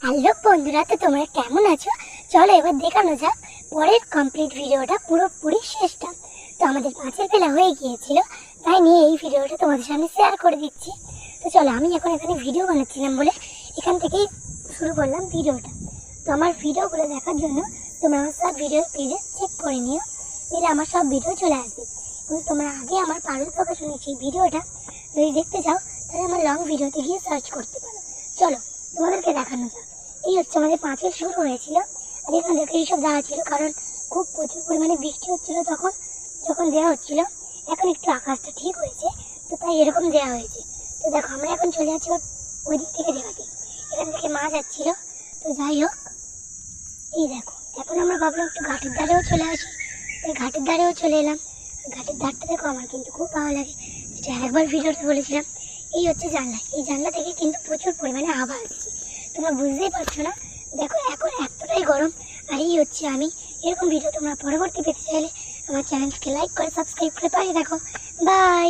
Hello বন্ধুরা, তো তোমরা কেমন আছো? চলো এবার দেখানো যাক পরের কমপ্লিট ভিডিওটা, পুরোপুরি শেষটা। তো আমাদের মাছের বেলা হয়ে গিয়েছিল, তাই নিয়ে এই ভিডিওটা তোমাদের সামনে শেয়ার করে দিচ্ছি। তো চলো, আমি এখন এখানে ভিডিও বানাচ্ছিলাম বলে এখান থেকেই শুরু করলাম ভিডিওটা। তো আমার ভিডিওগুলো দেখার জন্য তোমরা আমার সব ভিডিও পেজে চেক করে নিও, এলে আমার সব ভিডিও চলে আসবে। কিন্তু তোমরা আগে আমার পারুল প্রকাশনের সেই ভিডিওটা যদি দেখতে চাও, তাহলে আমার লং ভিডিওতে গিয়ে সার্চ করতে পারো। চলো তোমাদেরকে দেখানো যাক। এই হচ্ছে আমাদের পাঁচের শুরু হয়েছিল, আর এখান থেকে এইসব দেওয়া ছিল, কারণ খুব প্রচুর পরিমাণে বৃষ্টি হচ্ছিল যখন দেওয়া হচ্ছিল। এখন একটু আকাশটা ঠিক হয়েছে, তো তাই এরকম দেওয়া হয়েছে। তো দেখো, আমরা এখন চলে যাচ্ছি ওই দিক থেকে দেখাতে। এখান থেকে মাছ যাচ্ছিল। তো যাই হোক, এই দেখো, এখন আমরা ভাবলাম একটু ঘাটের ধারেও চলে আসি, তাই ঘাটের ধারেও চলে এলাম। ঘাটের ধারটা দেখো, আমার কিন্তু খুব ভালো লাগে, যেটা একবার ভিডিওতে বলেছিলাম। এই হচ্ছে জানলা, এই জানলা থেকে কিন্তু প্রচুর পরিমাণে হাওয়া আসছে, তোমরা বুঝতেই পারছো না। দেখো এখন এতটাই গরম। আর এই হচ্ছে আমি। এরকম ভিডিও তোমরা পরবর্তী পেতে চাইলে আমার চ্যানেলকে লাইক করে সাবস্ক্রাইব করে পাশে দেখো। বাই।